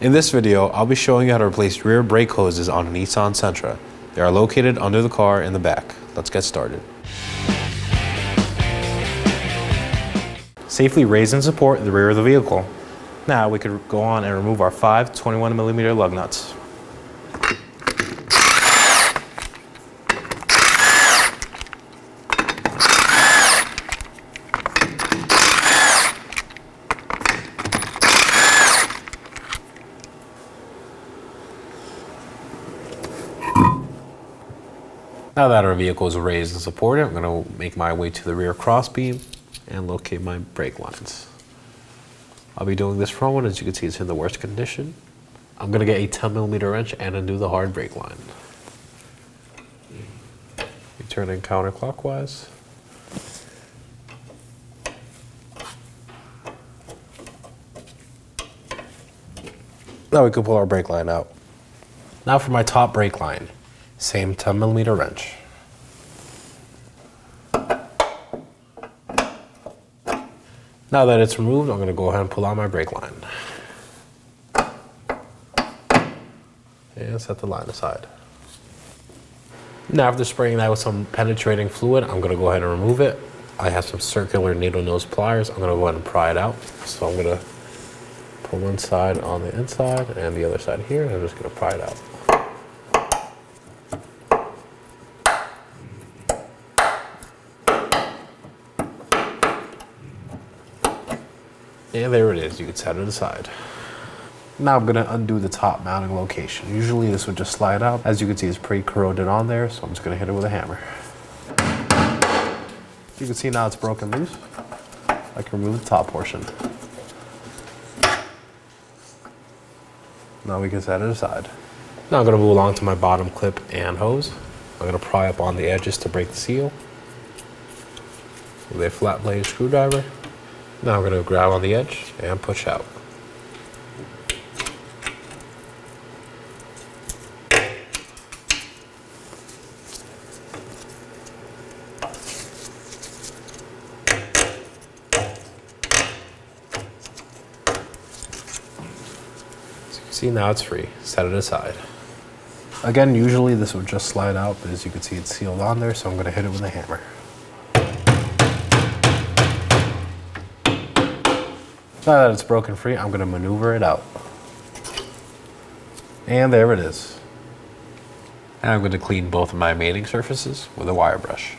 In this video, I'll be showing you how to replace rear brake hoses on a Nissan Sentra. They are located under the car in the back. Let's get started. Safely raise and support the rear of the vehicle. Now we could go on and remove our 5 21mm lug nuts. Now that our vehicle is raised and supported, I'm going to make my way to the rear crossbeam and locate my brake lines. I'll be doing this front one. As you can see, it's in the worst condition. I'm going to get a 10mm wrench and undo the hard brake line. You turn in counterclockwise. Now we can pull our brake line out. Now for my top brake line. Same 10mm wrench. Now that it's removed, I'm going to go ahead and pull out my brake line. And set the line aside. Now after spraying that with some penetrating fluid, I'm going to go ahead and remove it. I have some circular needle nose pliers. I'm going to go ahead and pry it out. So I'm going to pull one side on the inside and the other side here, and I'm just going to pry it out. And there it is, you can set it aside. Now I'm gonna undo the top mounting location. Usually this would just slide out. As you can see, it's pretty corroded on there, so I'm just gonna hit it with a hammer. You can see now it's broken loose. I can remove the top portion. Now we can set it aside. Now I'm gonna move along to my bottom clip and hose. I'm gonna pry up on the edges to break the seal with a flat blade screwdriver. Now I'm going to grab on the edge and push out. As you can see, now it's free. Set it aside. Again, usually this would just slide out, but as you can see, it's sealed on there, so I'm going to hit it with a hammer. Now that it's broken free, I'm going to maneuver it out. And there it is. And I'm going to clean both of my mating surfaces with a wire brush.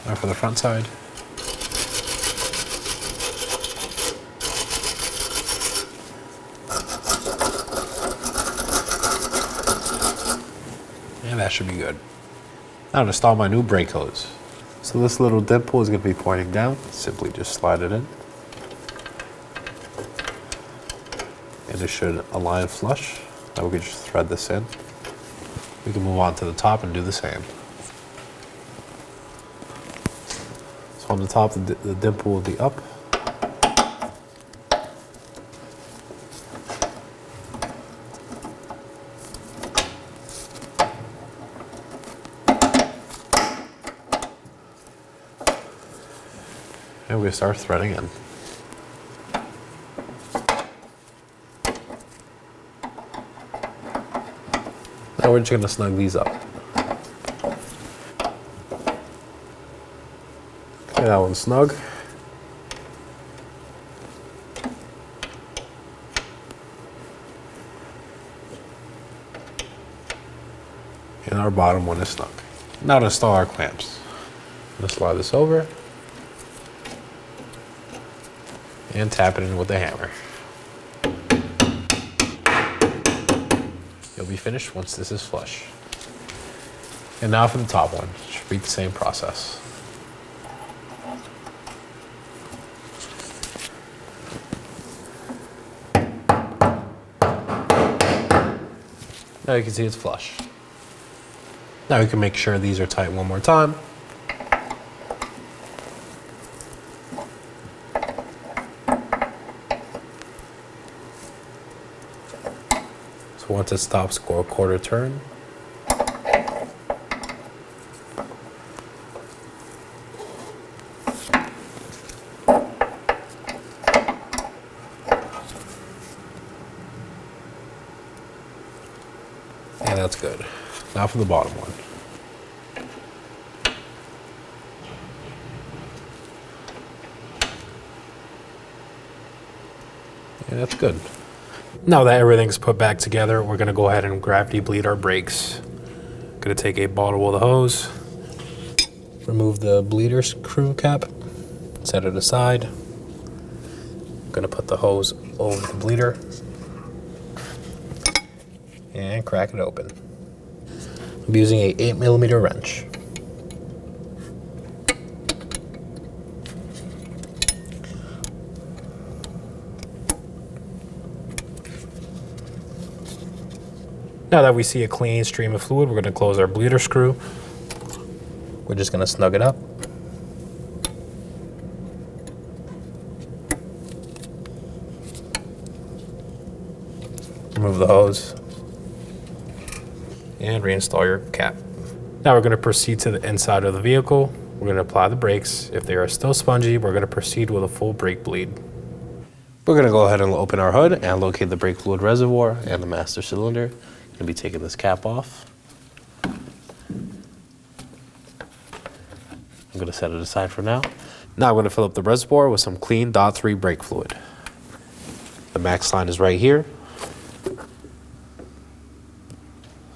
Now for the front side. And that should be good. Now to install my new brake hose. So this little dimple is going to be pointing down. Simply just slide it in. And it should align flush. Now we can just thread this in. We can move on to the top and do the same. So on the top, the dimple will be up. And we start threading in. Now we're just going to snug these up. Okay, that one's snug. And our bottom one is snug. Now to install our clamps. I'm going to slide this over. And tap it in with the hammer. You'll be finished once this is flush. And now for the top one. Should be the same process. Now you can see it's flush. Now we can make sure these are tight one more time. Once it stops, go a quarter turn. that's good. Now for the bottom one. Yeah, that's good. Now that everything's put back together, we're gonna go ahead and gravity bleed our brakes. Gonna take a bottle with a hose, remove the bleeder screw cap, set it aside. Gonna put the hose over the bleeder and crack it open. I'm using a 8mm wrench. Now that we see a clean stream of fluid, we're going to close our bleeder screw. We're just going to snug it up. Remove the hose and reinstall your cap. Now we're going to proceed to the inside of the vehicle. We're going to apply the brakes. If they are still spongy, we're going to proceed with a full brake bleed. We're going to go ahead and open our hood and locate the brake fluid reservoir and the master cylinder. Going to be taking this cap off. I'm going to set it aside for now. Now I'm going to fill up the reservoir with some clean .3 brake fluid. The max line is right here.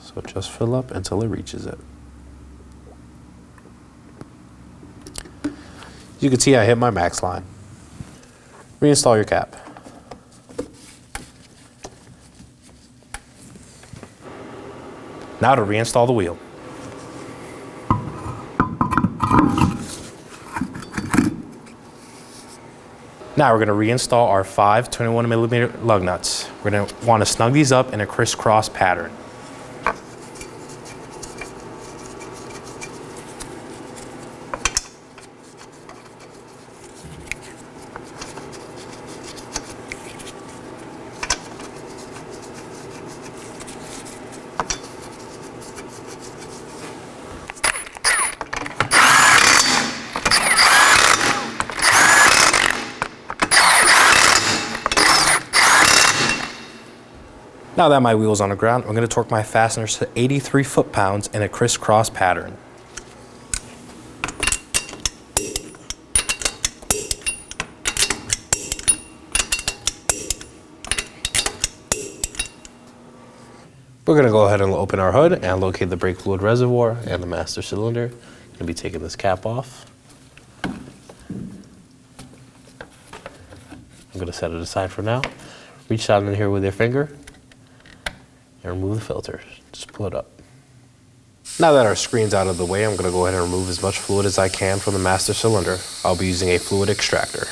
So just fill up until it reaches it. You can see I hit my max line. Reinstall your cap. Now to reinstall the wheel. Now we're going to reinstall our 5 21mm lug nuts. We're going to want to snug these up in a crisscross pattern. Now that my wheel's on the ground, I'm going to torque my fasteners to 83 foot-pounds in a crisscross pattern. We're going to go ahead and open our hood and locate the brake fluid reservoir and the master cylinder. Going to be taking this cap off. I'm going to set it aside for now. Reach down in here with your finger and remove the filter. Just pull it up. Now that our screen's out of the way, I'm going to go ahead and remove as much fluid as I can from the master cylinder. I'll be using a fluid extractor.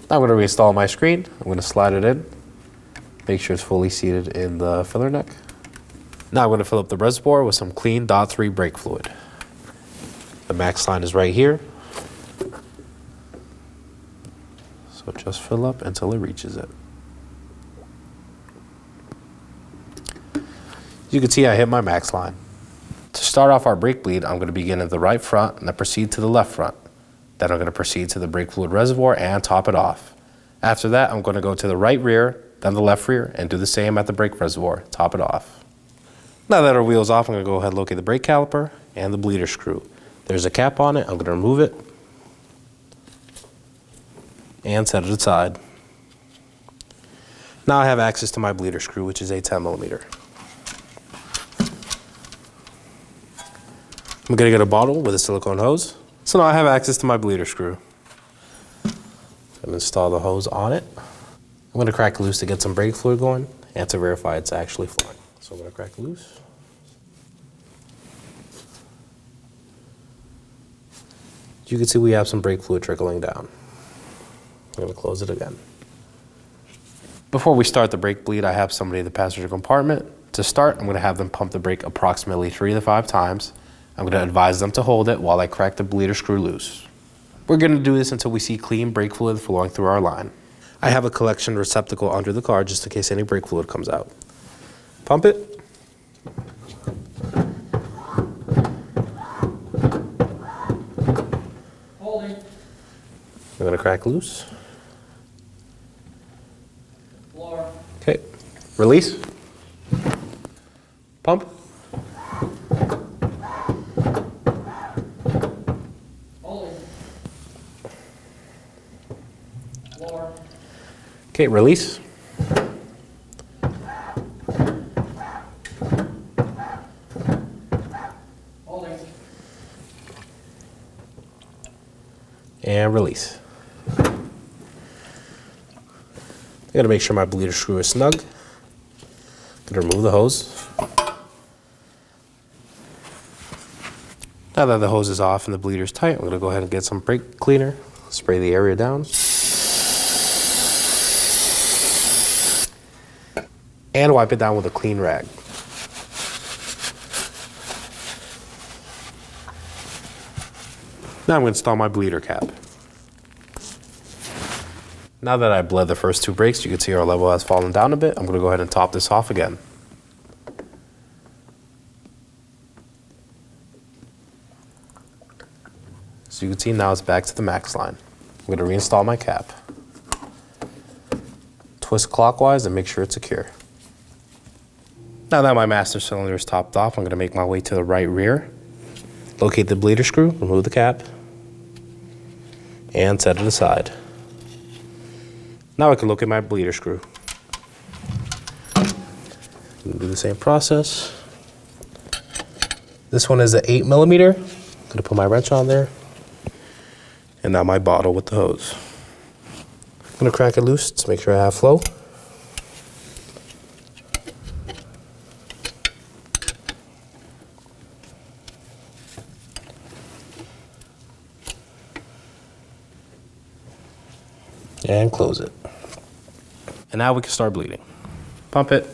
Now I'm going to reinstall my screen. I'm going to slide it in. Make sure it's fully seated in the filler neck. Now I'm going to fill up the reservoir with some clean .3 brake fluid. The max line is right here. So just fill up until it reaches it. You can see I hit my max line. To start off our brake bleed, I'm going to begin at the right front and then proceed to the left front. Then I'm going to proceed to the brake fluid reservoir and top it off. After that, I'm going to go to the right rear, then the left rear, and do the same at the brake reservoir, top it off. Now that our wheel's off, I'm going to go ahead and locate the brake caliper and the bleeder screw. There's a cap on it. I'm going to remove it and set it aside. Now I have access to my bleeder screw, which is a 10mm. I'm going to get a bottle with a silicone hose. So now I have access to my bleeder screw. I'm going to install the hose on it. I'm going to crack loose to get some brake fluid going and to verify it's actually flowing. So I'm going to crack loose. You can see we have some brake fluid trickling down. I'm going to close it again. Before we start the brake bleed, I have somebody in the passenger compartment. To start, I'm going to have them pump the brake approximately 3 to 5 times. I'm going to advise them to hold it while I crack the bleeder screw loose. We're going to do this until we see clean brake fluid flowing through our line. I have a collection receptacle under the car just in case any brake fluid comes out. Pump it. Holding. crack loose. Okay, release. Pump. Okay, release. And release. I gotta make sure my bleeder screw is snug. Gonna remove the hose. Now that the hose is off and the bleeder is tight, I'm gonna go ahead and get some brake cleaner, spray the area down. And wipe it down with a clean rag. Now I'm going to install my bleeder cap. Now that I bled the first 2 brakes, you can see our level has fallen down a bit. I'm going to go ahead and top this off again. So you can see now it's back to the max line. I'm going to reinstall my cap. Twist clockwise and make sure it's secure. Now that my master cylinder is topped off, I'm going to make my way to the right rear. Locate the bleeder screw, remove the cap, and set it aside. Now I can look at my bleeder screw. Do the same process. This one is an 8mm. I'm going to put my wrench on there. And now my bottle with the hose. I'm going to crack it loose to make sure I have flow. And close it. And now we can start bleeding. Pump it.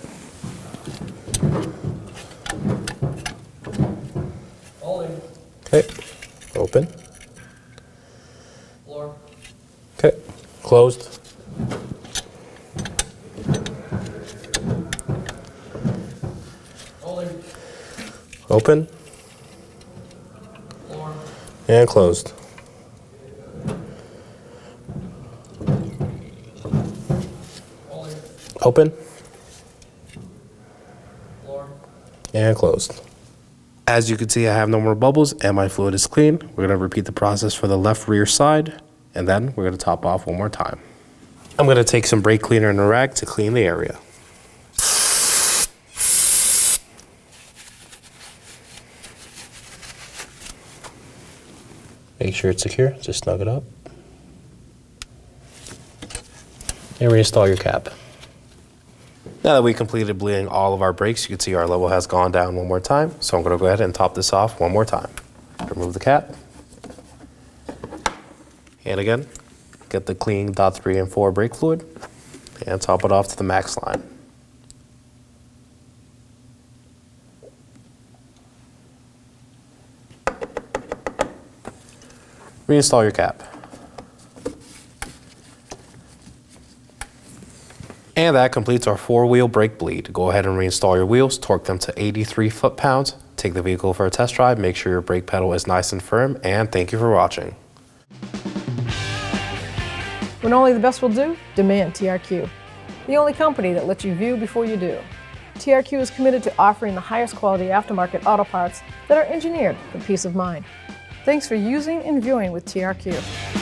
Holding. Okay, open. Floor. Okay, closed. Holding. Open. Floor. And closed. Open. Floor. And closed. As you can see, I have no more bubbles and my fluid is clean. We're going to repeat the process for the left rear side, and then we're going to top off one more time. I'm going to take some brake cleaner and a rag to clean the area. Make sure it's secure, just snug it up. And reinstall your cap. Now that we completed bleeding all of our brakes, you can see our level has gone down one more time. So I'm going to go ahead and top this off one more time. Remove the cap. And again, get the clean .3 and 4 brake fluid and top it off to the max line. Reinstall your cap. And that completes our 4-wheel brake bleed. Go ahead and reinstall your wheels, torque them to 83 foot-pounds, take the vehicle for a test drive, make sure your brake pedal is nice and firm, and thank you for watching. When only the best will do, demand TRQ. The only company that lets you view before you do. TRQ is committed to offering the highest quality aftermarket auto parts that are engineered for peace of mind. Thanks for using and viewing with TRQ.